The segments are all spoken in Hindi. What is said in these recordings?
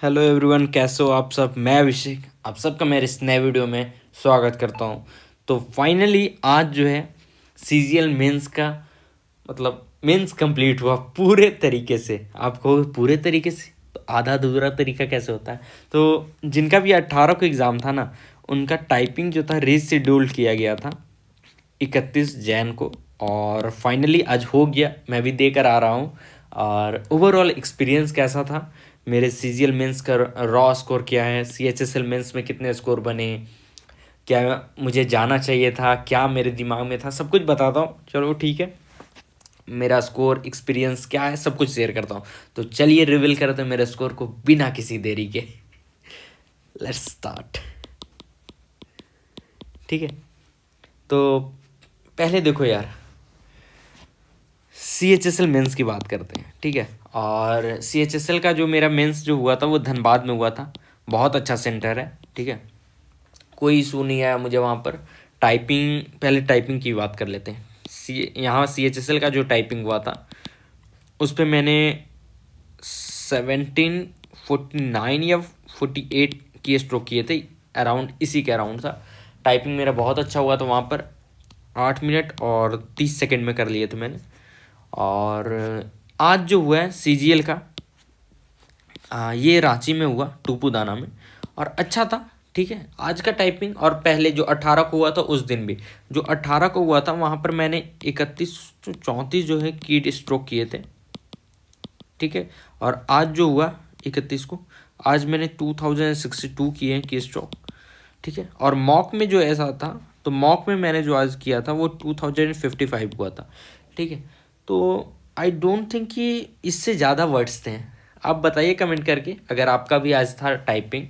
हेलो एवरीवन, कैसे हो आप सब। मैं अभिषेक आप सबका मेरे इस नए वीडियो में स्वागत करता हूं। तो फाइनली आज जो है सीजीएल मेंस का मतलब मेंस कंप्लीट हुआ पूरे तरीके से। आपको पूरे तरीके से तो आधा अधूरा तरीका कैसे होता है। तो जिनका भी 18 को एग्ज़ाम था ना, उनका टाइपिंग जो था रीशेड्यूल किया गया था 31 जैन को। और फाइनली आज हो गया, मैं भी देकर आ रहा हूँ। और ओवरऑल एक्सपीरियंस कैसा था, मेरे सीजीएल मेंस का रॉ स्कोर क्या है, सीएचएसएल मेंस में कितने स्कोर बने, क्या मुझे जाना चाहिए था, क्या मेरे दिमाग में था, सब कुछ बताता हूँ। चलो ठीक है, मेरा स्कोर एक्सपीरियंस क्या है सब कुछ शेयर करता हूँ। तो चलिए रिवील करते हैं मेरे स्कोर को बिना किसी देरी के। Let's start. ठीक है, तो पहले देखो यार, C H S L mains की बात करते हैं। ठीक है, और सी एच एस एल का जो मेरा मेंस जो हुआ था वो धनबाद में हुआ था। बहुत अच्छा सेंटर है। ठीक है, कोई इशू नहीं आया मुझे वहाँ पर। टाइपिंग, पहले टाइपिंग की बात कर लेते हैं। यहाँ सी एच एस एल का जो टाइपिंग हुआ था उस पर मैंने 1749 या 48 की स्ट्रोक किए थे, अराउंड इसी के अराउंड था। टाइपिंग मेरा बहुत अच्छा हुआ था वहाँ पर। 8 मिनट और 30 सेकेंड में कर लिए थे मैंने। और आज जो हुआ है सीजीएल का, ये रांची में हुआ, टूपुदाना में, और अच्छा था। ठीक है, आज का टाइपिंग और पहले जो 18 को हुआ था उस दिन भी, जो 18 को हुआ था वहाँ पर मैंने 31 34 जो है की स्ट्रोक किए थे। ठीक है, और आज जो हुआ 31 को, आज मैंने 2062 किए हैं की स्ट्रोक। ठीक है, और मॉक में जो ऐसा था, तो मॉक में मैंने जो आज किया था वो 2055 हुआ था। ठीक है, तो आई डोंट थिंक कि इससे ज़्यादा वर्ड्स थे। आप बताइए कमेंट करके अगर आपका भी आज था टाइपिंग,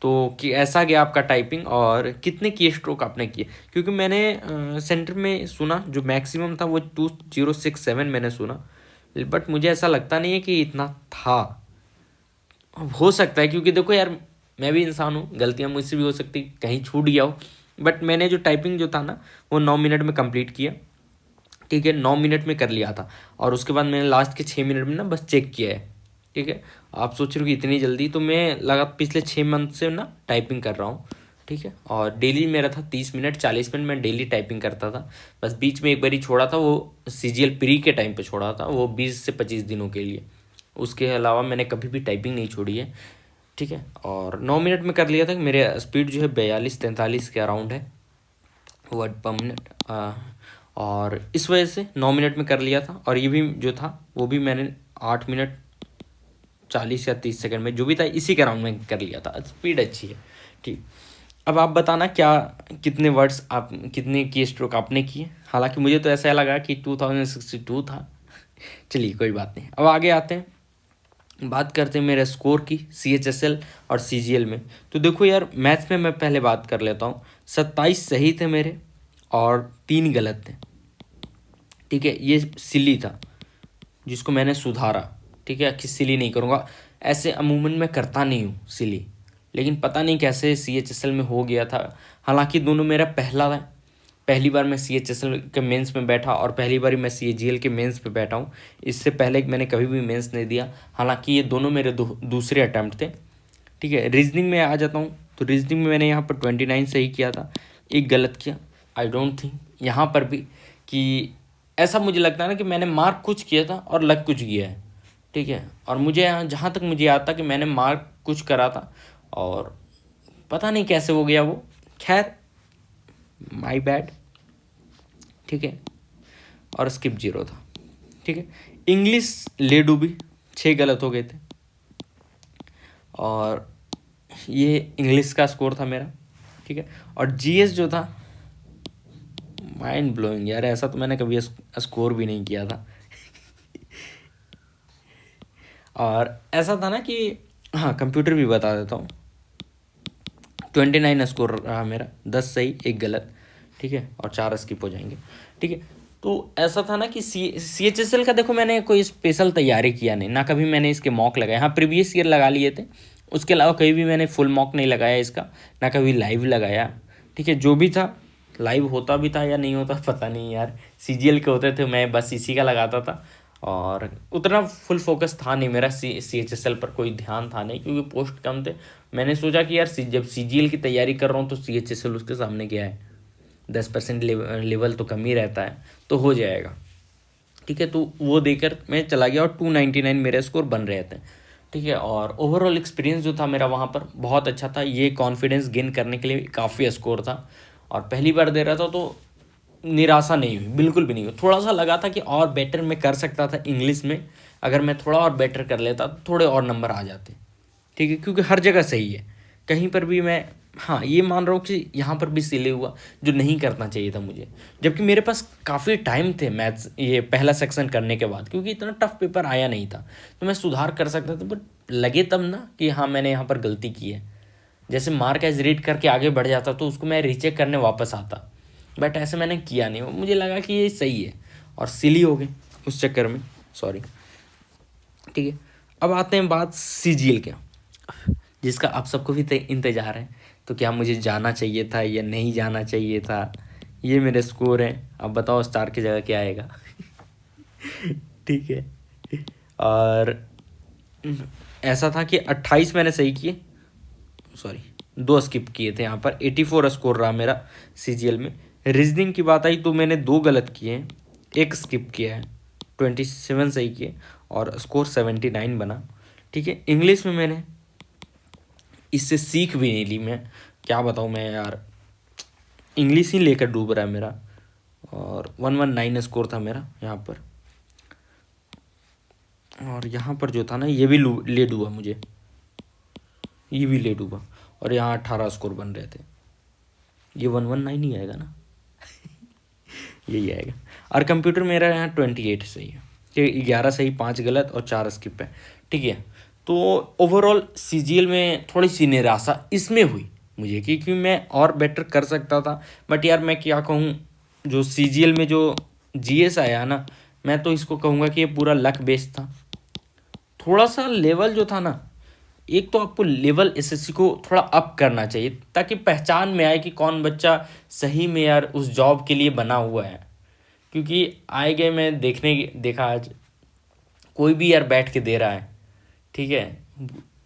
तो कि ऐसा गया आपका टाइपिंग और कितने की स्ट्रोक आपने किए। क्योंकि मैंने सेंटर में सुना जो मैक्सिमम था वो 2067 मैंने सुना, बट मुझे ऐसा लगता नहीं है कि इतना था। हो सकता है, क्योंकि देखो यार, मैं भी इंसान हूँ, गलतियाँ मुझसे भी हो सकती, कहीं छूट गया हो। बट मैंने जो टाइपिंग जो था ना वो 9 मिनट में कंप्लीट किया। ठीक है, 9 मिनट में कर लिया था। और उसके बाद मैंने लास्ट के 6 मिनट में ना बस चेक किया है। ठीक है, आप सोच रहे हो कि इतनी जल्दी, तो मैं लगा पिछले 6 मंथ से ना टाइपिंग कर रहा हूँ। ठीक है, और डेली मेरा था 30 मिनट 40 मिनट मैं डेली टाइपिंग करता था। बस बीच में एक बार ही छोड़ा था, वो सीजीएल प्री के टाइम पे छोड़ा था, वो 20 से 25 दिनों के लिए। उसके अलावा मैंने कभी भी टाइपिंग नहीं छोड़ी है। ठीक है, और 9 मिनट में कर लिया था। मेरे स्पीड जो है 42 43 के अराउंड है वर्ड पर मिनट। और इस वजह से 9 मिनट में कर लिया था। और ये भी जो था वो भी मैंने 8 मिनट 40 या 30 सेकंड में जो भी था इसी के अराउंड में कर लिया था। स्पीड अच्छी है। ठीक, अब आप बताना क्या, कितने वर्ड्स आप, कितने की स्ट्रोक आपने किए। हालांकि मुझे तो ऐसा लगा कि 2062 था। चलिए कोई बात नहीं, अब आगे आते हैं, बात करते हैं मेरे स्कोर की सी एच एस एल और सी जी एल में। तो देखो यार, मैथ्स में मैं पहले बात कर लेता हूँ। 27 सही थे मेरे और 3 गलत थे। ठीक है, ये सिली था जिसको मैंने सुधारा। ठीक है, कि सिली नहीं करूँगा, ऐसे अमूमन मैं करता नहीं हूँ सिली, लेकिन पता नहीं कैसे सी एच एस एल में हो गया था। हालांकि दोनों मेरा पहला है, पहली बार मैं सी एच एस एल के मेंस में बैठा और पहली बार ही मैं सी जी एल के मेंस पे बैठा हूँ। इससे पहले मैंने कभी भी मेंस नहीं दिया। हालांकि ये दोनों मेरे दूसरे अटैम्प्ट थे। ठीक है, रीजनिंग में आ जाता हूँ, तो रीजनिंग में मैंने यहाँ पर 29 सही किया था, एक गलत किया। आई डोंट थिंक यहाँ पर भी कि, ऐसा मुझे लगता है ना कि मैंने मार्क कुछ किया था और लग कुछ गया है। ठीक है, और मुझे जहाँ तक मुझे याद था कि मैंने मार्क कुछ करा था और पता नहीं कैसे हो गया वो। खैर, माई बैड। ठीक है, और स्किप 0 था। ठीक है, इंग्लिश ले डूबी 6 गलत हो गए थे। और ये इंग्लिश का स्कोर था मेरा। ठीक है, और जीएस जो था, माइंड ब्लोइंग यार, ऐसा तो मैंने कभी स्कोर भी नहीं किया था। और ऐसा था ना कि, हाँ कंप्यूटर भी बता देता हूँ, 29 स्कोर रहा मेरा, 10 सही 1 गलत। ठीक है, और 4 स्किप हो जाएंगे। ठीक है, तो ऐसा था ना कि सी एच एस एल का देखो मैंने कोई स्पेशल तैयारी किया नहीं ना, कभी मैंने इसके मॉक लगाए, हाँ प्रीवियस ईयर लगा लिए थे। उसके अलावा कभी भी मैंने फुल मॉक नहीं लगाया इसका, ना कभी लाइव लगाया। ठीक है, जो भी था लाइव होता भी था या नहीं होता पता नहीं यार, सी जी एल के होते थे मैं बस इसी का लगाता था। और उतना फुल फोकस था नहीं मेरा CHSL पर, कोई ध्यान था नहीं क्योंकि पोस्ट कम थे। मैंने सोचा कि यार जब CGL की तैयारी कर रहा हूँ तो CHSL उसके सामने क्या है, 10% लेवल तो कम ही रहता है, तो हो जाएगा। ठीक है, तो वो देकर मैं चला गया और 299 मेरे स्कोर बन रहे थे। ठीक है, और ओवरऑल एक्सपीरियंस जो था मेरा वहाँ पर बहुत अच्छा था। ये कॉन्फिडेंस गेन करने के लिए काफ़ी स्कोर था, और पहली बार दे रहा था तो निराशा नहीं हुई, बिल्कुल भी नहीं हुई। थोड़ा सा लगा था कि और बेटर मैं कर सकता था इंग्लिश में, अगर मैं थोड़ा और बेटर कर लेता तो थोड़े और नंबर आ जाते। ठीक है, क्योंकि हर जगह सही है, कहीं पर भी मैं, हाँ ये मान रहा हूँ कि यहाँ पर भी सिले हुआ जो नहीं करना चाहिए था मुझे, जबकि मेरे पास काफ़ी टाइम थे मैथ्स ये पहला सेक्शन करने के बाद, क्योंकि इतना टफ पेपर आया नहीं था, तो मैं सुधार कर सकता था। बट लगे तब ना कि हाँ मैंने यहाँ पर गलती की है, जैसे मार्क एज रीड करके आगे बढ़ जाता तो उसको मैं रीचेक करने वापस आता, बट ऐसे मैंने किया नहीं। मुझे लगा कि ये सही है और सिली हो गए उस चक्कर में, सॉरी। ठीक है, अब आते हैं बात CGL के, जिसका आप सबको भी इंतज़ार है। तो क्या मुझे जाना चाहिए था या नहीं जाना चाहिए था, ये मेरे स्कोर हैं। अब बताओ स्टार की जगह क्या आएगा। ठीक है, और ऐसा था कि 28 मैंने सही किए, सॉरी 2 स्किप किए थे, यहाँ पर 84 स्कोर रहा मेरा CGL में। रीजनिंग की बात आई तो मैंने 2 गलत किए हैं, 1 स्किप किया है, 27 सही किए और स्कोर 79 बना। ठीक है, इंग्लिश में मैंने इससे सीख भी नहीं ली, मैं क्या बताऊँ मैं यार, इंग्लिश ही लेकर डूब रहा है मेरा। और 119 स्कोर था मेरा यहाँ पर, और यहाँ पर जो था ना ये भी ले डूबा मुझे, ये भी ले डूबा, और यहाँ 18 स्कोर बन रहे थे। ये 119 ही आएगा ना। यही आएगा। और कंप्यूटर मेरा यहाँ 28 सही है, कि 11 सही 5 गलत और 4 स्किप है। ठीक है, तो ओवरऑल CGL में थोड़ी सी निराशा इसमें हुई मुझे, क्योंकि मैं और बेटर कर सकता था। बट यार मैं क्या कहूँ, जो CGL में जो GS आया ना, मैं तो इसको कहूँगा कि ये पूरा लक बेस्ड था। थोड़ा सा लेवल जो था ना, एक तो आपको लेवल SSC को थोड़ा अप करना चाहिए, ताकि पहचान में आए कि कौन बच्चा सही में यार उस जॉब के लिए बना हुआ है। क्योंकि आए गए मैं देखा आज कोई भी यार बैठ के दे रहा है। ठीक है,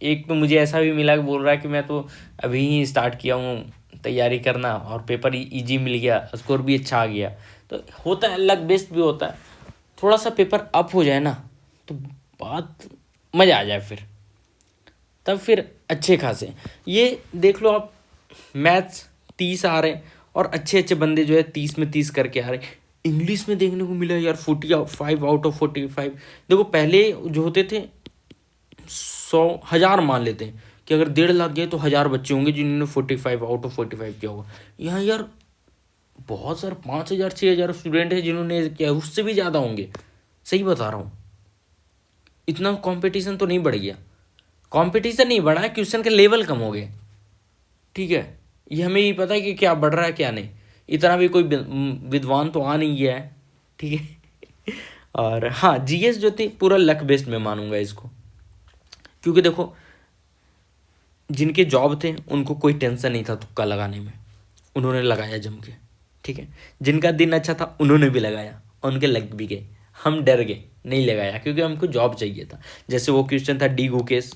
एक तो मुझे ऐसा भी मिला कि बोल रहा है कि मैं तो अभी ही स्टार्ट किया हूँ तैयारी करना, और पेपर इजी मिल गया, स्कोर भी अच्छा आ गया। तो होता है, लक बेस्ड भी होता है। थोड़ा सा पेपर अप हो जाए ना तो बात मज़ा आ जाए, तब फिर अच्छे खासे ये देख लो आप, मैथ्स 30 आ रहे हैं और अच्छे अच्छे बंदे जो है 30 में 30 करके आ रहे हैं। इंग्लिश में देखने को मिला यार 45 आउट ऑफ 45। देखो पहले जो होते थे 100 1000 मान लेते हैं कि अगर 1.5 लाख गए तो 1000 बच्चे होंगे जिन्होंने 45 आउट ऑफ 45 किया होगा। यहाँ यार बहुत सारे 5000 6000 स्टूडेंट है जिन्होंने किया, उससे भी ज़्यादा होंगे। सही बता रहा हूँ, इतना कंपटीशन तो नहीं बढ़ गया, कंपटीशन नहीं बढ़ा है, क्वेश्चन के लेवल कम हो गए। ठीक है, ये हमें ही पता है कि क्या बढ़ रहा है क्या नहीं, इतना भी कोई विद्वान तो आ नहीं गया है। ठीक है। और हाँ GS जो थी पूरा लक बेस्ड में मानूंगा इसको, क्योंकि देखो जिनके जॉब थे उनको कोई टेंशन नहीं था तुक्का लगाने में, उन्होंने लगाया जम के। ठीक है, जिनका दिन अच्छा था उन्होंने भी लगाया, उनके लग भी गए। हम डर गए, नहीं लगाया, क्योंकि हमको जॉब चाहिए था। जैसे वो क्वेश्चन था डी गुकेश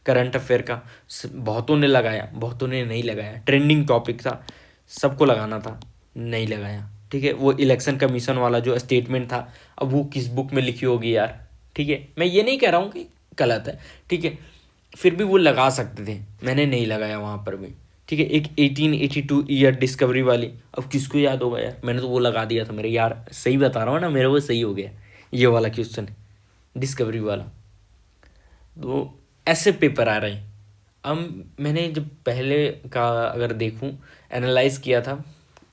करंट अफेयर का, बहुतों ने लगाया, बहुतों ने नहीं लगाया। ट्रेंडिंग टॉपिक था, सबको लगाना था, नहीं लगाया। ठीक है, वो इलेक्शन कमीशन वाला जो स्टेटमेंट था, अब वो किस बुक में लिखी होगी यार। ठीक है, मैं ये नहीं कह रहा हूँ कि गलत है, ठीक है, फिर भी वो लगा सकते थे, मैंने नहीं लगाया वहाँ पर भी। ठीक है, एक 1882 ईयर डिस्कवरी वाली, अब किसको याद होगा यार, मैंने तो वो लगा दिया था मेरे यार। सही बता रहा हूँ ना, मेरा वो सही हो गया, ये वाला क्वेश्चन डिस्कवरी वाला। तो ऐसे पेपर आ रहे हैं। अब मैंने जब पहले का अगर देखूं, एनालाइज किया था,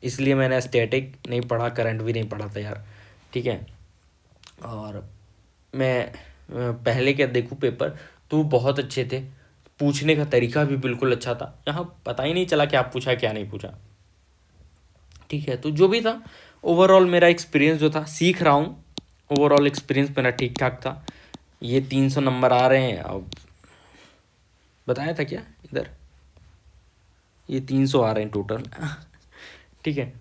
इसलिए मैंने स्टैटिक नहीं पढ़ा, करंट भी नहीं पढ़ा था यार। ठीक है, और मैं पहले क्या देखूं पेपर, तो बहुत अच्छे थे, पूछने का तरीका भी बिल्कुल अच्छा था। यहाँ पता ही नहीं चला क्या पूछा क्या नहीं पूछा। ठीक है, तो जो भी था ओवरऑल मेरा एक्सपीरियंस जो था, सीख रहा हूँ, ओवरऑल एक्सपीरियंस मेरा ठीक ठाक था। ये 300 नंबर आ रहे हैं, अब बताया था क्या इधर, ये 300 आ रहे हैं टोटल। ठीक है,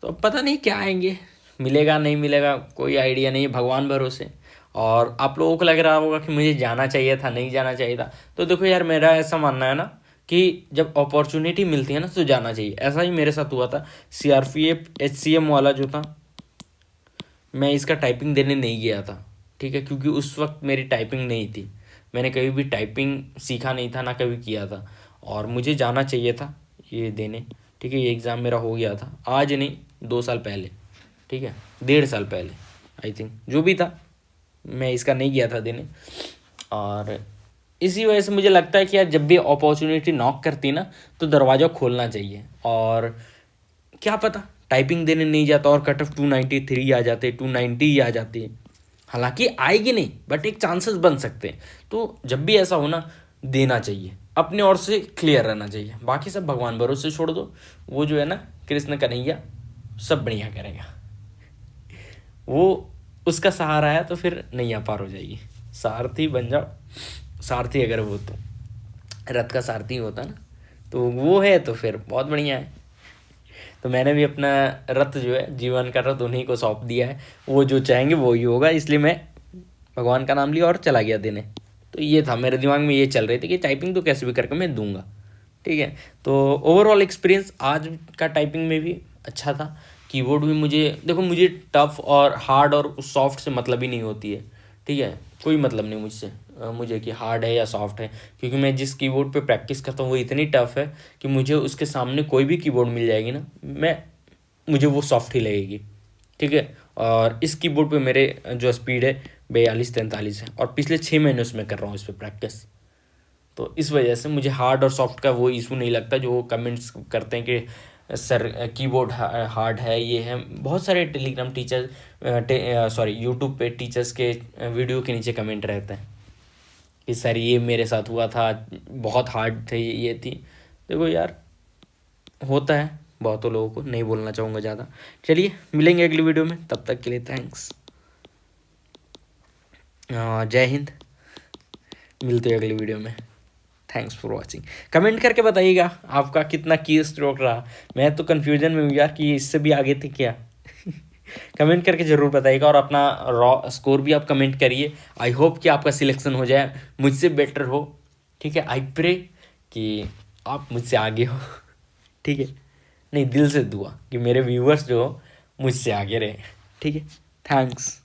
तो अब पता नहीं क्या आएंगे, मिलेगा नहीं मिलेगा कोई आइडिया नहीं है, भगवान भरोसे। और आप लोगों को लग रहा होगा कि मुझे जाना चाहिए था, नहीं जाना चाहिए था, तो देखो यार मेरा ऐसा मानना है ना कि जब अपॉर्चुनिटी मिलती है ना तो जाना चाहिए। ऐसा ही मेरे साथ हुआ था। सीआरपीएफ HCM वाला जो था, मैं इसका टाइपिंग देने नहीं गया था, ठीक है, क्योंकि उस वक्त मेरी टाइपिंग नहीं थी। मैंने कभी भी टाइपिंग सीखा नहीं था, ना कभी किया था, और मुझे जाना चाहिए था ये देने। ठीक है, ये एग्ज़ाम मेरा हो गया था, आज नहीं 2 साल पहले, ठीक है, 1.5 साल पहले आई थिंक, जो भी था, मैं इसका नहीं गया था देने। और इसी वजह से मुझे लगता है कि यार जब भी अपॉर्चुनिटी नॉक करती ना तो दरवाज़ा खोलना चाहिए। और क्या पता टाइपिंग देने नहीं जाता और कट ऑफ 293 आ जाते, 290 ही आ जाती है। हालांकि आएगी नहीं बट एक चांसेस बन सकते हैं। तो जब भी ऐसा हो ना, देना चाहिए, अपने ओर से क्लियर रहना चाहिए, बाकी सब भगवान भरोसे छोड़ दो। वो जो है ना, कृष्ण कन्हैया सब बढ़िया करेगा, वो उसका सहारा है तो फिर नैया पार हो जाएगी। सारथी बन जाओ, सारथी अगर वो तो रथ का सारथी होता ना, तो वो है तो फिर बहुत बढ़िया है। तो मैंने भी अपना रथ जो है, जीवन का रथ, उन्हीं को सौंप दिया है। वो जो चाहेंगे वो ही होगा, इसलिए मैं भगवान का नाम लिया और चला गया देने। तो ये था मेरे दिमाग में, ये चल रही थी कि टाइपिंग तो कैसे भी करके मैं दूंगा। ठीक है, तो ओवरऑल एक्सपीरियंस आज का टाइपिंग में भी अच्छा था। कीबोर्ड भी मुझे, देखो मुझे टफ और हार्ड और सॉफ्ट से मतलब ही नहीं होती है। ठीक है, कोई मतलब नहीं मुझसे, मुझे कि हार्ड है या सॉफ्ट है, क्योंकि मैं जिस कीबोर्ड पे प्रैक्टिस करता हूँ वो इतनी टफ है कि मुझे उसके सामने कोई भी कीबोर्ड मिल जाएगी ना, मुझे वो सॉफ्ट ही लगेगी। ठीक है, और इस कीबोर्ड पे मेरे जो स्पीड है 42-43 है, और पिछले 6 महीनों से मैं कर रहा हूँ इस पर प्रैक्टिस। तो इस वजह से मुझे हार्ड और सॉफ्ट का वो इशू नहीं लगता जो कमेंट्स करते हैं कि सर कीबोर्ड हार्ड है, ये है। बहुत सारे टेलीग्राम टीचर, सॉरी यूट्यूब पे टीचर्स के वीडियो के नीचे कमेंट रहते हैं कि सर ये मेरे साथ हुआ था, बहुत हार्ड थे, ये थी। देखो यार, होता है बहुतों लोगों को, नहीं बोलना चाहूँगा ज़्यादा। चलिए मिलेंगे अगली वीडियो में, तब तक के लिए थैंक्स, जय हिंद। मिलते हैं अगली वीडियो में। Thanks for watching. कमेंट करके बताइएगा आपका कितना की स्ट्रोक रहा। मैं तो कन्फ्यूजन में हूँ यार कि इससे भी आगे थे क्या। कमेंट करके ज़रूर बताइएगा, और अपना रॉ स्कोर भी आप कमेंट करिए। आई होप कि आपका सिलेक्शन हो जाए, मुझसे बेटर हो। ठीक है, आई प्रे कि आप मुझसे आगे हो। ठीक है, नहीं दिल से दुआ कि मेरे व्यूअर्स जो हो मुझसे आगे रहे। ठीक है, थैंक्स।